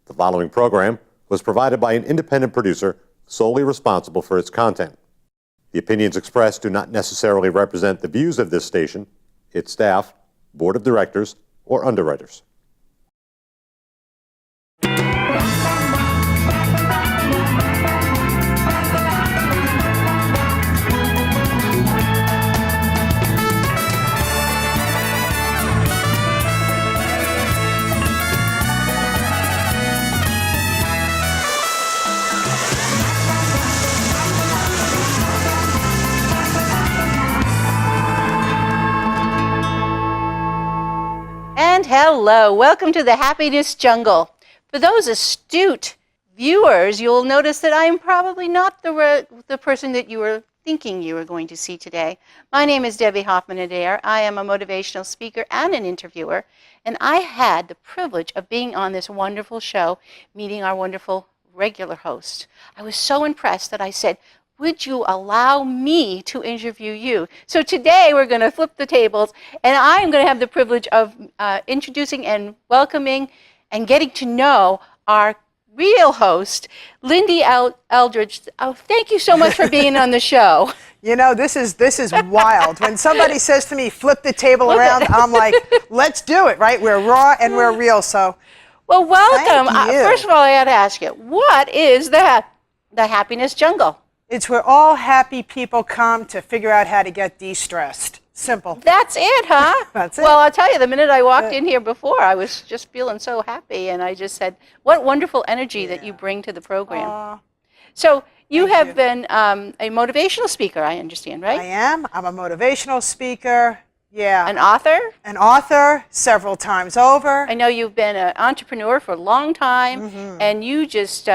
The following program was provided by an independent producer solely responsible for its content. The opinions expressed do not necessarily represent the views of this station, its staff, board of directors, or underwriters. And hello, welcome to the Happiness Jungle. For those astute viewers, you'll notice that I'm probably not the person that you were thinking you were going to see today. My name is Debby Hoffman Adair. I am a motivational speaker and an interviewer, and I had the privilege of being on this wonderful show, meeting our wonderful regular host. I was so impressed that I said, would you allow me to interview you? So today we're going to flip the tables, and I'm going to have the privilege of introducing and welcoming and getting to know our real host, Lyn-Dee Eldridge. Oh, thank you so much for being on the show. You know, this is wild. When somebody says to me, flip the table around, I'm like, let's do it, right? We're raw and we're real, so. Well, welcome. Thank you. First of all, I had to ask you, what is the Happiness Jungle? It's where all happy people come to figure out how to get de-stressed. Simple. That's it, huh? That's it. Well, I'll tell you, the minute I walked in here before, I was just feeling so happy, and I just said, what wonderful energy that you bring to the program. So you have been a motivational speaker, I understand, right? I am. I'm a motivational speaker. Yeah. An author? An author several times over. I know you've been an entrepreneur for a long time, and you just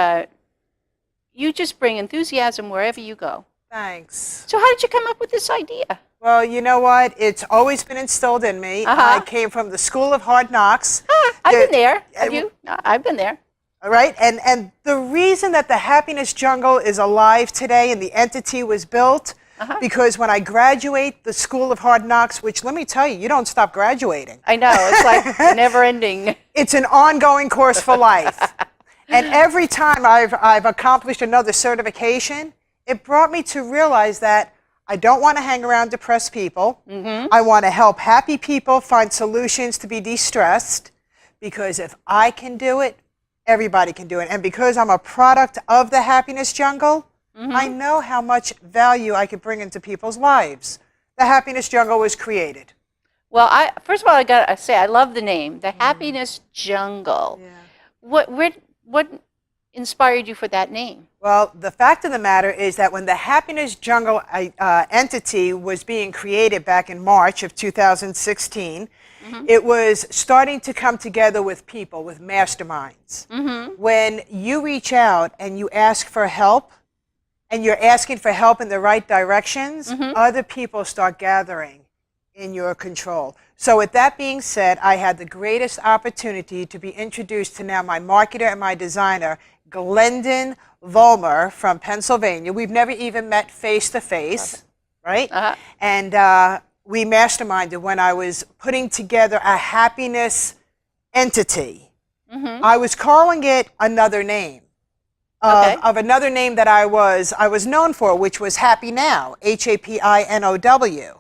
bring enthusiasm wherever you go. Thanks. So how did you come up with this idea? Well, you know what? It's always been instilled in me. I came from the School of Hard Knocks. I've been there. Have you? I've been there. All right, and the reason that the Happiness Jungle is alive today and the entity was built, because when I graduate the School of Hard Knocks, which let me tell you, you don't stop graduating. I know, it's like never ending. It's an ongoing course for life. And every time I've accomplished another certification, it brought me to realize that I don't want to hang around depressed people. I want to help happy people find solutions to be de-stressed, because if I can do it, everybody can do it. And because I'm a product of the Happiness Jungle, I know how much value I could bring into people's lives. The Happiness Jungle was created. Well, first of all, I got to say, I love the name, the Happiness Jungle. Yeah. What inspired you for that name? Well, the fact of the matter is that when the Happiness Jungle entity was being created back in March of 2016, it was starting to come together with people, with masterminds. When you reach out and you ask for help, and you're asking for help in the right directions, other people start gathering in your control. So with that being said, I had the greatest opportunity to be introduced to now my marketer and my designer, Glendon Vollmer from Pennsylvania. We've never even met face to face, right? And we masterminded when I was putting together a happiness entity. I was calling it another name. Of another name that I was known for, which was Happy Now, H-A-P-I-N-O-W.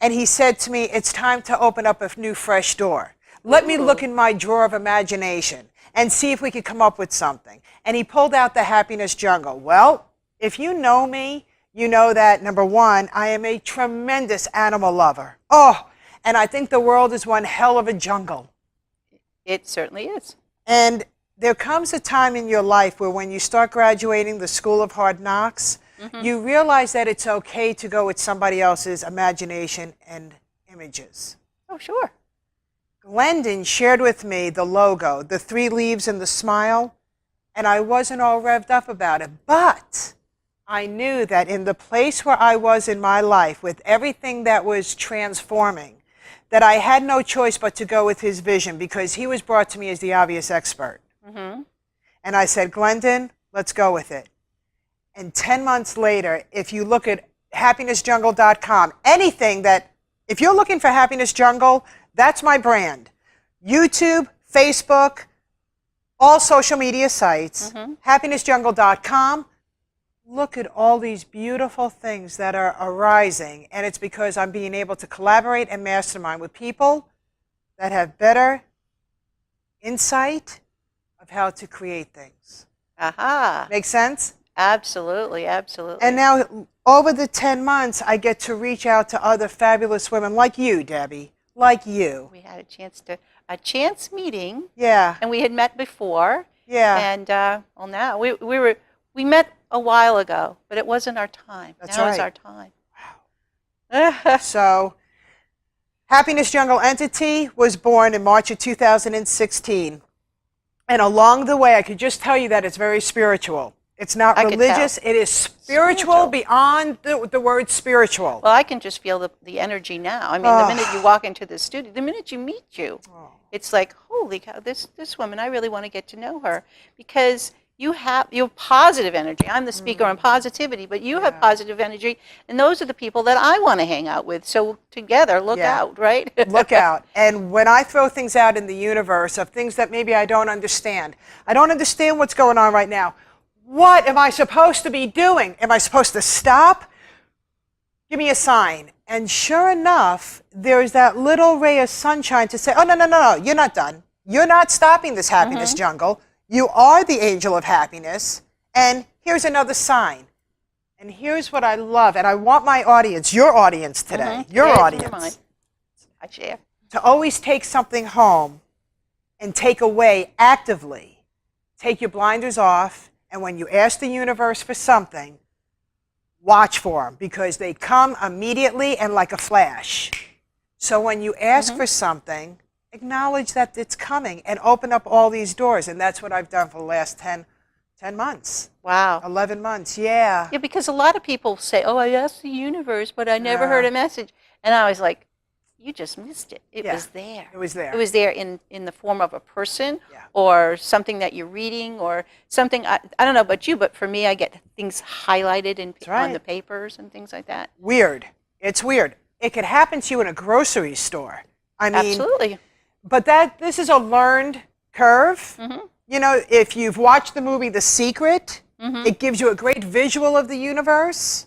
And he said to me, it's time to open up a new, fresh door. Let me look in my drawer of imagination and see if we could come up with something. And he pulled out the Happiness Jungle. Well, if you know me, you know that, number one, I am a tremendous animal lover. Oh, and I think the world is one hell of a jungle. It certainly is. And there comes a time in your life where when you start graduating the School of Hard Knocks, you realize that it's okay to go with somebody else's imagination and images. Oh, sure. Glendon shared with me the logo, the 3 leaves and the smile, and I wasn't all revved up about it. But I knew that in the place where I was in my life, with everything that was transforming, that I had no choice but to go with his vision, because he was brought to me as the obvious expert. And I said, Glendon, let's go with it. And 10 months later, if you look at happinessjungle.com, anything that, if you're looking for Happiness Jungle, that's my brand. YouTube, Facebook, all social media sites, happinessjungle.com. Look at all these beautiful things that are arising, and it's because I'm being able to collaborate and mastermind with people that have better insight of how to create things. Aha. Make sense? Absolutely, absolutely. And now, over the 10 months, I get to reach out to other fabulous women like you, Debbie, like you. we had a chance meeting, Yeah, and we had met before. yeah. And well, now we met a while ago, but it wasn't our time. That's now is right. our time. Wow. So, Happiness Jungle Entity was born in March of 2016. And along the way, I could just tell you that it's very spiritual. It's not I could religious. tell. It is spiritual beyond the word spiritual. Well, I can just feel the energy now. I mean, the minute you walk into the studio, the minute you meet you, it's like, holy cow, this woman, I really want to get to know her, because you have positive energy. I'm the speaker on positivity, but you have positive energy, and those are the people that I want to hang out with. So together, look out, right? Look out. And when I throw things out in the universe of things that maybe I don't understand what's going on right now. What am I supposed to be doing? Am I supposed to stop? Give me a sign. And sure enough, there's that little ray of sunshine to say, oh, no, you're not done. You're not stopping this happiness jungle. You are the angel of happiness. And here's another sign. And here's what I love. And I want my audience, your audience today, your audience, I share. to always take something home and take away actively. Take your blinders off. And when you ask the universe for something, watch for them, because they come immediately and like a flash. So when you ask for something, acknowledge that it's coming and open up all these doors. And that's what I've done for the last 10 months. Wow. 11 months, yeah. Yeah, because a lot of people say, oh, I asked the universe, but I never heard a message. And I was like, you just missed it. It was there. It was there. It was there in the form of a person Yeah. or something that you're reading or something. I don't know about you, but for me, I get things highlighted on the papers and things like that. Weird. It's weird. It could happen to you in a grocery store. I mean, Absolutely. But this is a learned curve. You know, if you've watched the movie The Secret, it gives you a great visual of the universe.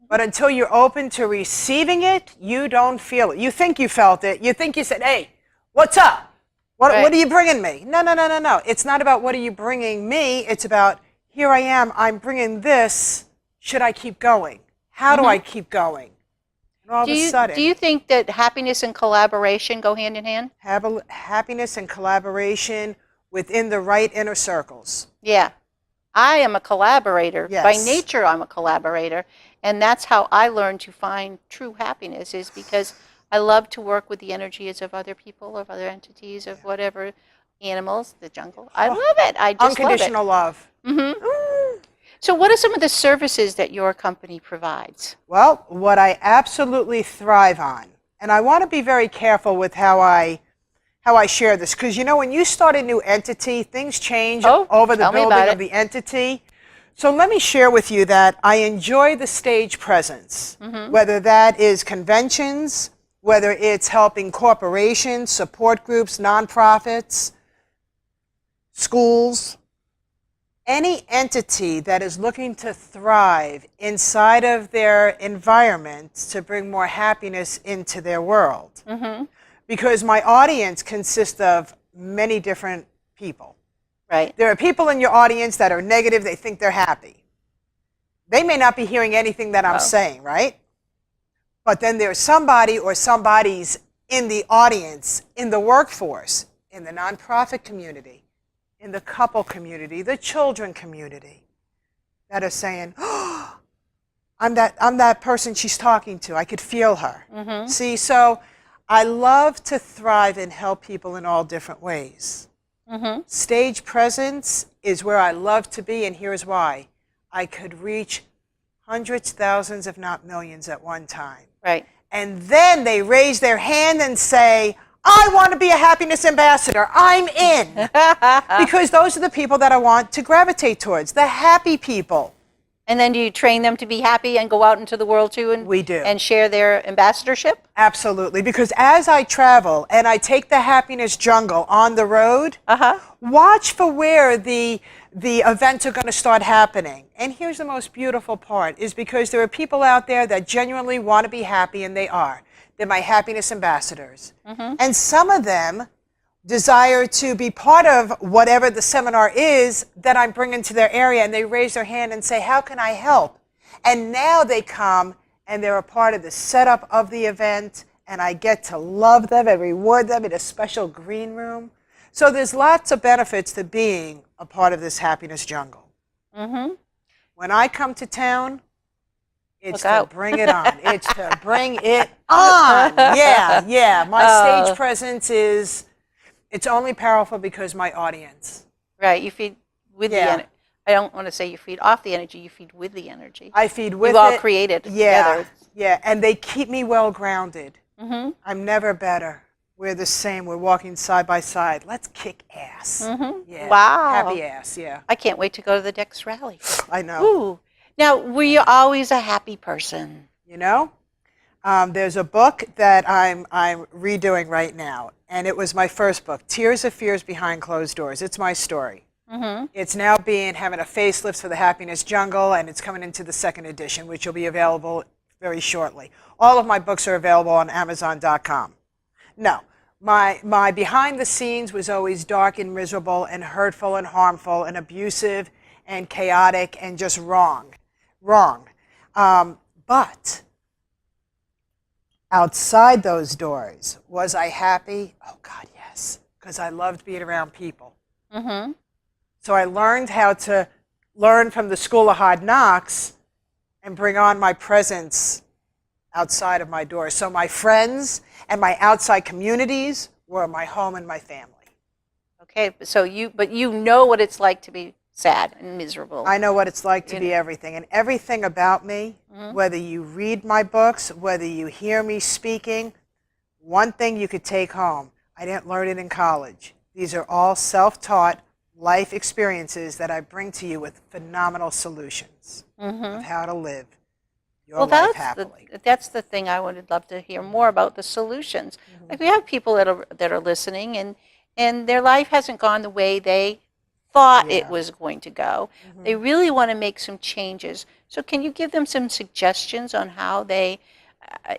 But until you're open to receiving it, you don't feel it. You think you felt it. You think you said, hey, what's up? What are you bringing me? No. It's not about what are you bringing me. It's about, here I am. I'm bringing this. Should I keep going? How do I keep going? And all of a sudden, Do you think that happiness and collaboration go hand in hand? happiness and collaboration within the right inner circles. Yeah. I am a collaborator. Yes. By nature, I'm a collaborator. And that's how I learned to find true happiness, is because I love to work with the energies of other people, of other entities, of whatever animals, the jungle. I love it. I just Unconditional love. So what are some of the services that your company provides? Well, what I absolutely thrive on, and I want to be very careful with how I share this, because you know, when you start a new entity, things change over the building of the entity. So let me share with you that I enjoy the stage presence, whether that is conventions, whether it's helping corporations, support groups, nonprofits, schools, any entity that is looking to thrive inside of their environment to bring more happiness into their world. Because my audience consists of many different people. Right. There are people in your audience that are negative, they think they're happy. They may not be hearing anything that I'm saying, right? But then there's somebody or somebody's in the audience, in the workforce, in the nonprofit community, in the couple community, the children community, that are saying, oh, I'm that person she's talking to. I could feel her. See, so I love to thrive and help people in all different ways. Stage presence is where I love to be, and here's why. I could reach hundreds, thousands, if not millions at one time. Right. And then they raise their hand and say, I want to be a happiness ambassador. I'm in. Because those are the people that I want to gravitate towards, the happy people. And then do you train them to be happy and go out into the world too and We do. and share their ambassadorship? Absolutely, because as I travel and I take the happiness jungle on the road, watch for where the events are going to start happening. And here's the most beautiful part, is because there are people out there that genuinely want to be happy, and they are. They're my happiness ambassadors. And some of them desire to be part of whatever the seminar is that I'm bringing to their area, and they raise their hand and say, how can I help? And now they come and they're a part of the setup of the event, and I get to love them and reward them in a special green room. So there's lots of benefits to being a part of this happiness jungle. When I come to town, it's to bring it on. It's to bring it on. Yeah, yeah. My stage presence is... It's only powerful because my audience. Right, you feed with the energy. I don't want to say you feed off the energy, you feed with the energy. I feed with it. You all create it together. Yeah, and they keep me well grounded. I'm never better. We're the same. We're walking side by side. Let's kick ass. Yeah. Wow. Happy ass, yeah. I can't wait to go to the next rally. I know. Ooh. Now, were you always a happy person? You know, there's a book that I'm redoing right now, and it was my first book, Tears of Fears Behind Closed Doors. It's my story. It's now having a facelift for the Happiness Jungle, and it's coming into the second edition, which will be available very shortly. All of my books are available on Amazon.com. No, my behind the scenes was always dark and miserable and hurtful and harmful and abusive and chaotic and just wrong. But outside those doors, was I happy? Oh, God, yes, because I loved being around people. So I learned how to learn from the School of Hard Knocks and bring on my presence outside of my doors. So my friends and my outside communities were my home and my family. Okay, so but you know what it's like to be sad and miserable. I know what it's like to be everything. And everything about me, whether you read my books, whether you hear me speaking, one thing you could take home, I didn't learn it in college. These are all self-taught life experiences that I bring to you with phenomenal solutions of how to live your life happily. That's the thing I would love to hear more about, the solutions. Like we have people that are listening, and their life hasn't gone the way they thought it was going to go. They really want to make some changes. So can you give them some suggestions on how they,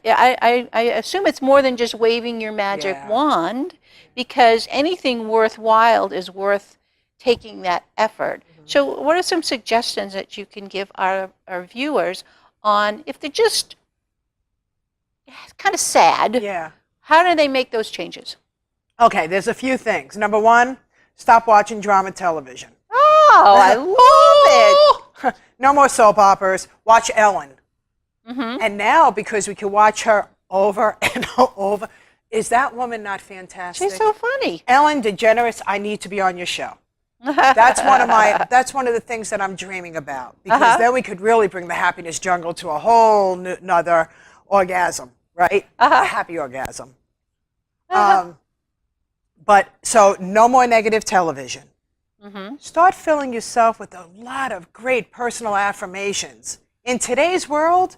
I assume it's more than just waving your magic wand, because anything worthwhile is worth taking that effort. So what are some suggestions that you can give our viewers on if they're just kind of sad, how do they make those changes? Okay, there's a few things. Number one, stop watching drama television. Oh, I love it. No more soap operas. Watch Ellen. And now, because we can watch her over and over, is that woman not fantastic? She's so funny. Ellen DeGeneres, I need to be on your show. That's one of the things that I'm dreaming about, because then we could really bring the happiness jungle to a whole nother orgasm, right? A happy orgasm. But so no more negative television. Start filling yourself with a lot of great personal affirmations. In today's world,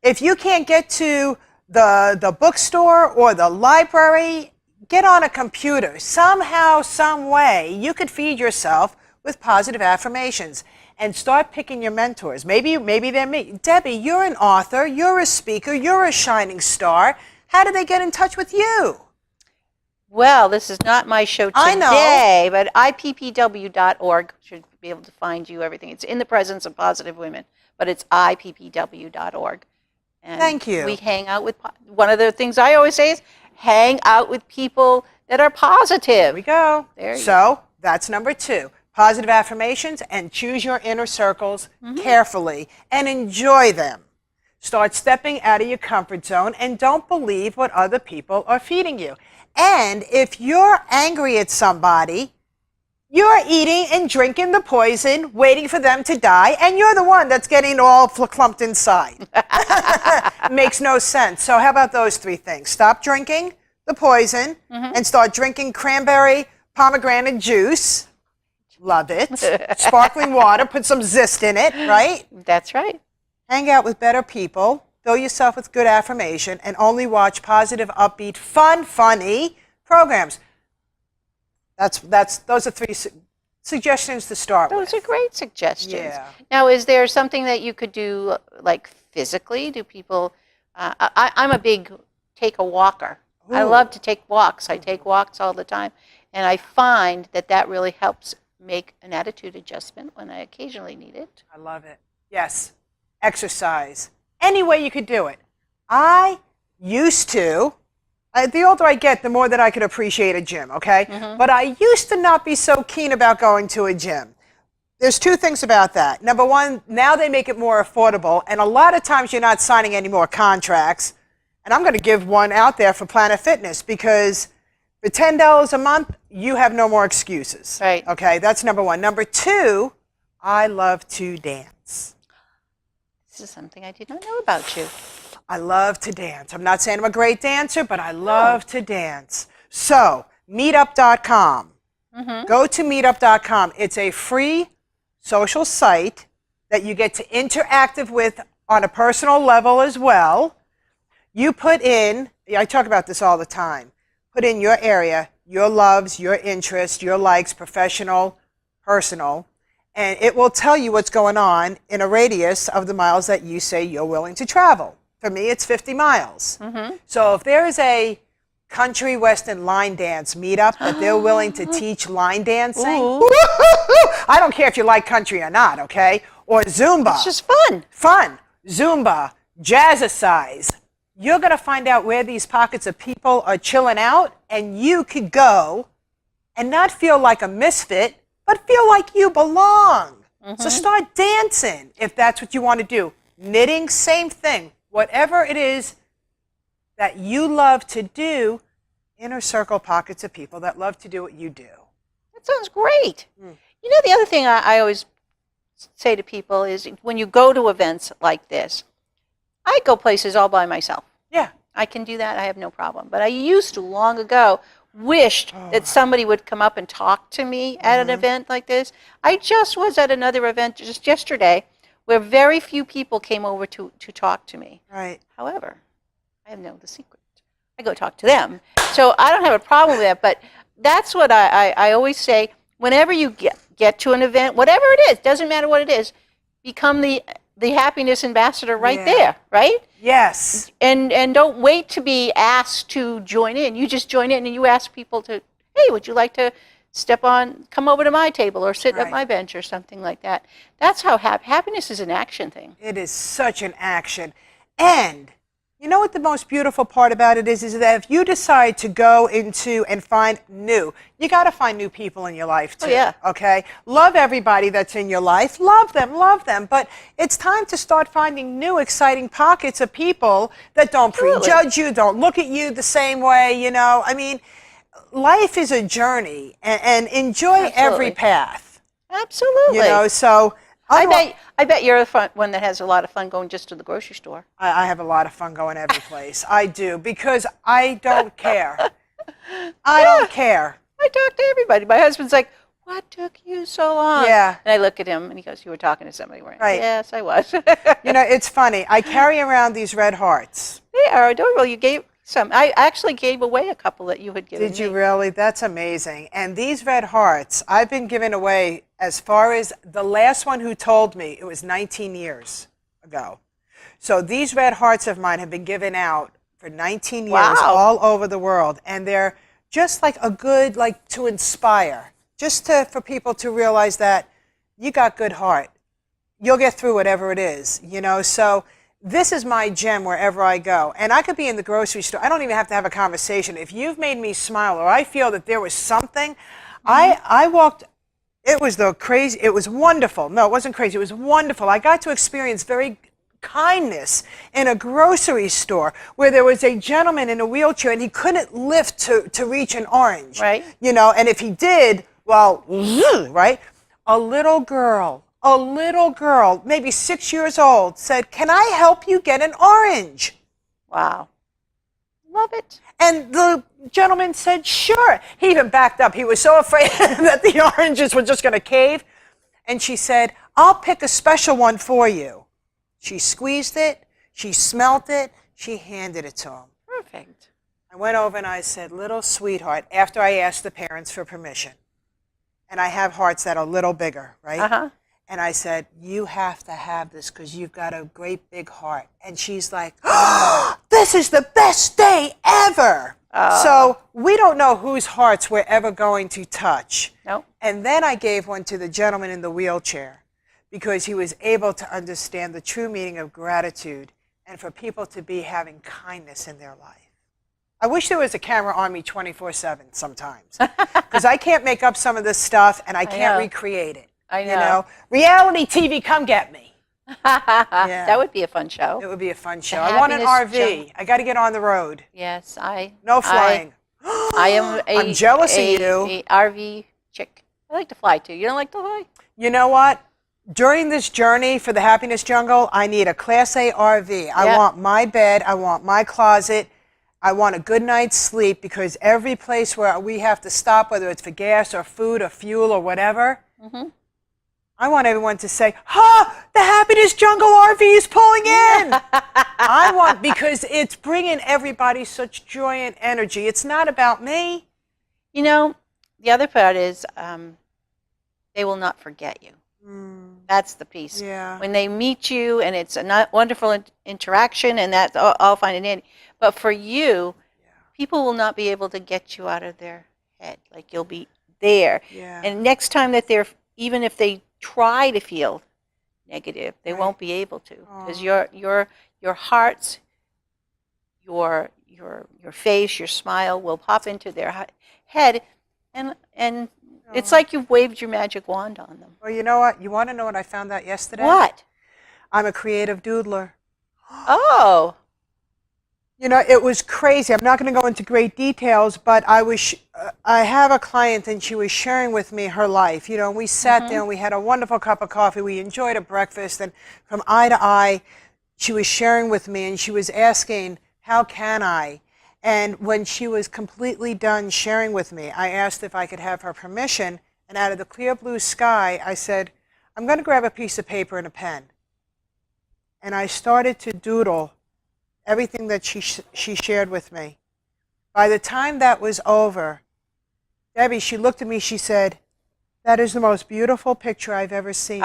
if you can't get to the bookstore or the library, get on a computer. Somehow, some way, you could feed yourself with positive affirmations and start picking your mentors. Maybe they're me. Debbie, you're an author, you're a speaker, you're a shining star. How do they get in touch with you? Well, this is not my show today, but ippw.org should be able to find you everything. It's in the presence of positive women, but it's ippw.org. And thank you. We hang out with, one of the things I always say is, hang out with people that are positive. There we go. There you go. That's number two. Positive affirmations, and choose your inner circles carefully and enjoy them. Start stepping out of your comfort zone and don't believe what other people are feeding you. And if you're angry at somebody, you're eating and drinking the poison, waiting for them to die, and you're the one that's getting all clumped inside. Makes no sense. So how about those three things? Stop drinking the poison and start drinking cranberry pomegranate juice. Love it. Sparkling water, put some zest in it, right? That's right. Hang out with better people, fill yourself with good affirmation, and only watch positive, upbeat, funny programs. Those are 3 suggestions to start with. Those are great suggestions. Yeah. Now, is there something that you could do, like physically? Do people? I'm a big take a walker. I Ooh. love to take walks. I take walks all the time, and I find that really helps make an attitude adjustment when I occasionally need it. I love it. Yes. Exercise. Any way you could do it. I used to, the older I get, the more that I could appreciate a gym, okay? But I used to not be so keen about going to a gym. There's 2 things about that. Number one, now they make it more affordable, and a lot of times you're not signing any more contracts. And I'm going to give one out there for Planet Fitness, because for $10 a month, you have no more excuses. Right. Okay, that's number one. Number 2, I love to dance. This is something I did not know about you. I love to dance. I'm not saying I'm a great dancer, but I love to dance. So, meetup.com. Go to meetup.com. It's a free social site that you get to interact with on a personal level as well. You put in, I talk about this all the time, put in your area, your loves, your interests, your likes, professional, personal, and it will tell you what's going on in a radius of the miles that you say you're willing to travel. For me, it's 50 miles. So if there is a country western line dance meetup that they're willing to teach line dancing, I don't care if you like country or not, okay? Or Zumba. It's just fun. Fun. Zumba, jazzercise. You're going to find out where these pockets of people are chilling out, and you could go and not feel like a misfit, but feel like you belong. So start dancing if that's what you want to do. Knitting, same thing. Whatever it is that you love to do, inner circle pockets of people that love to do what you do. That sounds great. You know, the other thing I always say to people is when you go to events like this, I go places all by myself. Yeah. I can do that. I have no problem. But I used to, long ago, wished that somebody would come up and talk to me at an event like this. I just was at another event just yesterday where very few people came over to talk to me. Right. However, I know the secret. I go talk to them. So I don't have a problem with that, but that's what I always say. Whenever you get to an event, whatever it is, doesn't matter what it is, become the happiness ambassador right there, right? Yes. And don't wait to be asked to join in. You just join in and you ask people to, hey, would you like to come over to my table or sit at my bench or something like that. That's how happiness is an action thing. It is such an action. And you know what the most beautiful part about it is that if you decide to go into and find new, you got to find new people in your life too. Okay? Love everybody that's in your life. Love them. But it's time to start finding new, exciting pockets of people that don't prejudge you, don't look at you the same way, you know. I mean, life is a journey, and enjoy every path. Absolutely. You know, so I bet you're the one that has a lot of fun going just to the grocery store. I have a lot of fun going every place. I do, because I don't care. I don't care. I talk to everybody. My husband's like, what took you so long? Yeah. And I look at him and he goes, you were talking to somebody. Right. Yes, I was. You know, it's funny. I carry around these red hearts. They are adorable. You gave some. I actually gave away a couple that you had given me. Did you really? That's amazing. And these red hearts, I've been giving away, as far as the last one who told me, it was 19 years ago. So these red hearts of mine have been given out for 19 years all over the world. And they're just like a good, like to inspire, just for people to realize that you got good heart. You'll get through whatever it is, you know. So this is my gem wherever I go. And I could be in the grocery store. I don't even have to have a conversation. If you've made me smile or I feel that there was something, I walked, it was wonderful. No, it wasn't crazy. It was wonderful. I got to experience very kindness in a grocery store where there was a gentleman in a wheelchair and he couldn't lift to reach an orange. Right. You know, and if he did, well, right? A little girl, maybe 6 years old, said, "Can I help you get an orange?" Wow. Love it. And the gentleman said, sure. He even backed up. He was so afraid that the oranges were just going to cave. And she said, I'll pick a special one for you. She squeezed it. She smelt it. She handed it to him. Perfect. I went over and I said, little sweetheart, after I asked the parents for permission. And I have hearts that are a little bigger, right? Uh-huh. And I said, you have to have this because you've got a great big heart. And she's like, oh, this is the best day ever. So we don't know whose hearts we're ever going to touch. Nope. And then I gave one to the gentleman in the wheelchair because he was able to understand the true meaning of gratitude and for people to be having kindness in their life. I wish there was a camera on me 24/7 sometimes because I can't make up some of this stuff and I can't recreate it. I know. You know, reality TV, come get me. Yeah. That would be a fun show. It would be a fun show. I want an RV. I got to get on the road. Yes, No flying. I am I'm jealous of you. a RV chick. I like to fly too. You don't like to fly? You know what? During this journey for the Happiness Jungle, I need a Class A RV. I want my bed. I want my closet. I want a good night's sleep because every place where we have to stop, whether it's for gas or food or fuel or whatever, I want everyone to say, the Happiness Jungle RV is pulling in. I want, because it's bringing everybody such joy and energy. It's not about me. You know, the other part is they will not forget you. That's the piece. Yeah. When they meet you and it's a wonderful interaction and that's all fine and dandy. But for you, people will not be able to get you out of their head. Like you'll be there. Yeah. And next time that even if they try to feel negative, they won't be able to because your hearts, your face, your smile will pop into their head, and it's like you've waved your magic wand on them. Well, you know what? You want to know what I found out yesterday? What? I'm a creative doodler. Oh. You know, it was crazy. I'm not going to go into great details, but I have a client and she was sharing with me her life. You know, and we sat there and we had a wonderful cup of coffee. We enjoyed a breakfast, and from eye to eye, she was sharing with me and she was asking, how can I? And when she was completely done sharing with me, I asked if I could have her permission, and out of the clear blue sky, I said, I'm going to grab a piece of paper and a pen. And I started to doodle everything that she shared with me. By the time that was over, Debbie, she looked at me, she said, that is the most beautiful picture I've ever seen.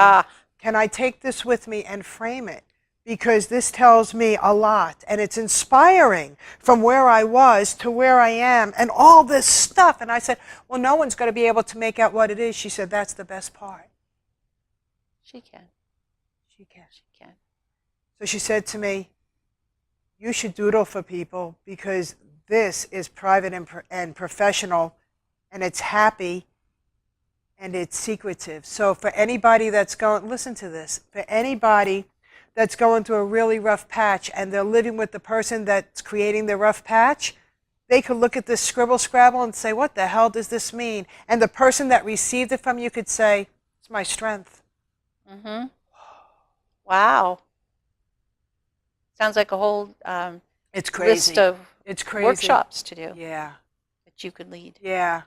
Can I take this with me and frame it? Because this tells me a lot, and it's inspiring from where I was to where I am and all this stuff. And I said, well, no one's going to be able to make out what it is. She said, that's the best part. She can. She can. She can. So she said to me, you should doodle for people because this is private and professional, and it's happy, and it's secretive. So for anybody that's going, listen to this, for anybody that's going through a really rough patch and they're living with the person that's creating the rough patch, they could look at this scribble scrabble and say, what the hell does this mean? And the person that received it from you could say, it's my strength. Wow. Sounds like a whole it's crazy. list of it's crazy. workshops to do Yeah. that you could lead. Yeah.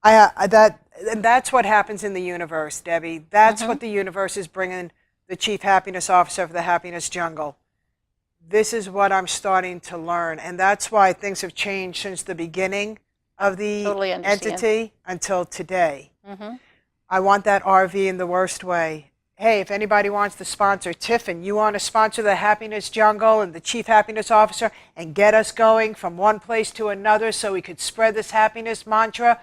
And that's what happens in the universe, Debbie. That's what the universe is bringing the Chief Happiness Officer for the Happiness Jungle. This is what I'm starting to learn. And that's why things have changed since the beginning of the entity until today. I want that RV in the worst way. Hey, if anybody wants to sponsor Tiffin, you want to sponsor the Happiness Jungle and the Chief Happiness Officer and get us going from one place to another so we could spread this happiness mantra,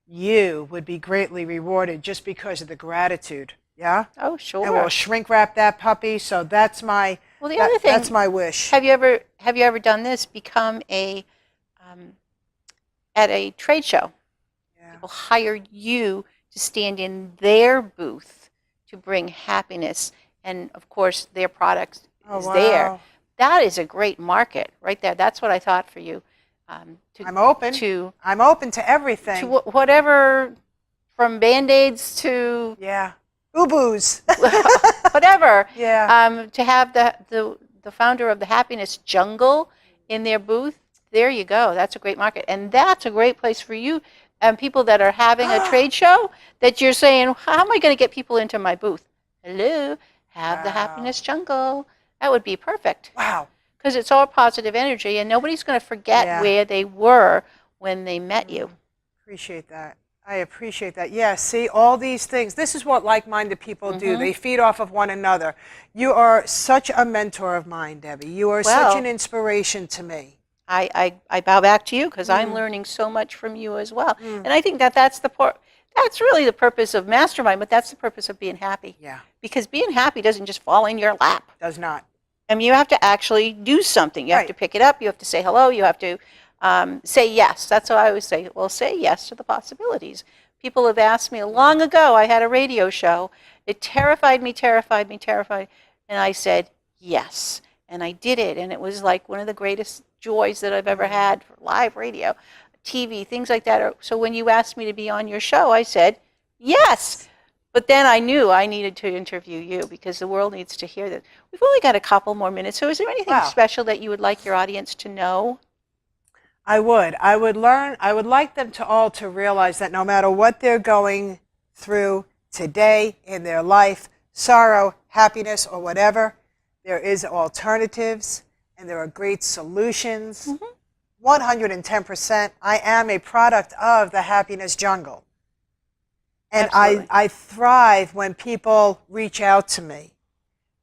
you would be greatly rewarded just because of the gratitude. Yeah? Oh, sure. And we'll shrink wrap that puppy. So that's my other thing, that's my wish. Have you ever done this? Become at a trade show. Yeah. People hire you to stand in their booth to bring happiness, and of course their product is there. That is a great market right there. That's what I thought for you. I'm open to everything. To whatever, from Band-Aids to boo-boos. whatever. Yeah. To have the founder of the Happiness Jungle in their booth, There you go. That's a great market. And that's a great place for you and people that are having a trade show that you're saying, how am I going to get people into my booth? Hello, have the Happiness Jungle. That would be perfect. Wow. Because it's all positive energy and nobody's going to forget where they were when they met you. Appreciate that. I appreciate that. Yeah, see, all these things. This is what like-minded people do. They feed off of one another. You are such a mentor of mine, Debbie. You are such an inspiration to me. I bow back to you because I'm learning so much from you as well. And I think that's really the purpose of Mastermind, but that's the purpose of being happy. Yeah. Because being happy doesn't just fall in your lap. Does not. I mean, you have to actually do something. You have to pick it up. You have to say hello. You have to say yes. That's what I always say. Well, say yes to the possibilities. People have asked me long ago, I had a radio show. It terrified me. And I said yes. And I did it. And it was like one of the greatest joys that I've ever had for live radio, TV, things like that. So when you asked me to be on your show, I said yes. But then I knew I needed to interview you because the world needs to hear that. We've only got a couple more minutes. So is there anything special that you would like your audience to know? I would like them to all to realize that no matter what they're going through today in their life, sorrow, happiness, or whatever, there is alternatives and there are great solutions. 110%. I am a product of the Happiness Jungle. And I thrive when people reach out to me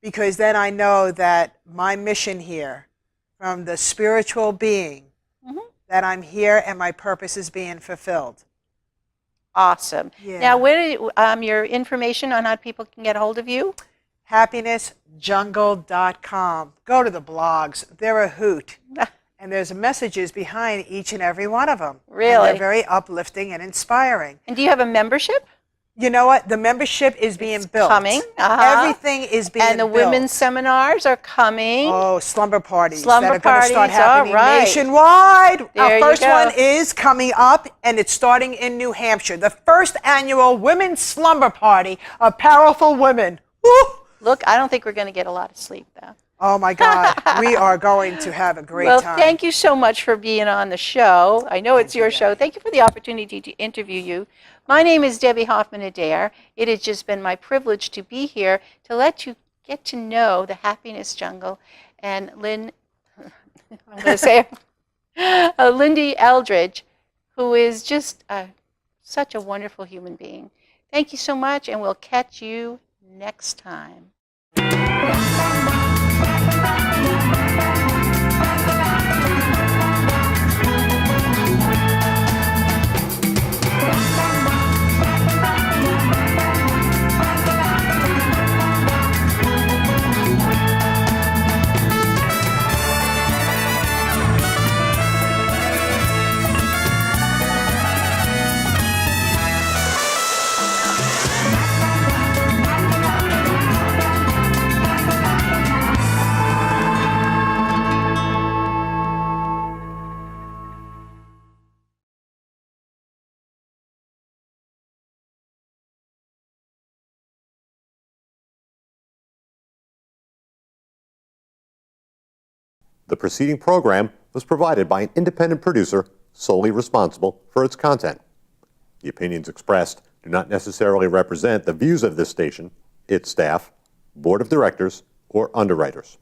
because then I know that my mission here from the spiritual being, that I'm here and my purpose is being fulfilled. Awesome. Yeah. Now, where do your information on how people can get a hold of you? happinessjungle.com. Go to the blogs. They're a hoot. And there's messages behind each and every one of them. Really? And they're very uplifting and inspiring. And do you have a membership? You know what? The membership is being built. Coming. Everything is being built. And the women's seminars are coming. Oh, slumber parties Slumber that are going to start parties, happening all right. nationwide. There Our you first go. one is coming up, and it's starting in New Hampshire. The first annual Women's Slumber Party of Powerful Women. Woo! Look, I don't think we're going to get a lot of sleep, though. Oh, my God. We are going to have a great time. Well, thank you so much for being on the show. I know it's your show. Thank you for the opportunity to interview you. My name is Debby Hoffman Adair. It has just been my privilege to be here to let you get to know the Happiness Jungle and Lyn-Dee Eldridge, who is just such a wonderful human being. Thank you so much, and we'll catch you next time. The preceding program was provided by an independent producer solely responsible for its content. The opinions expressed do not necessarily represent the views of this station, its staff, board of directors, or underwriters.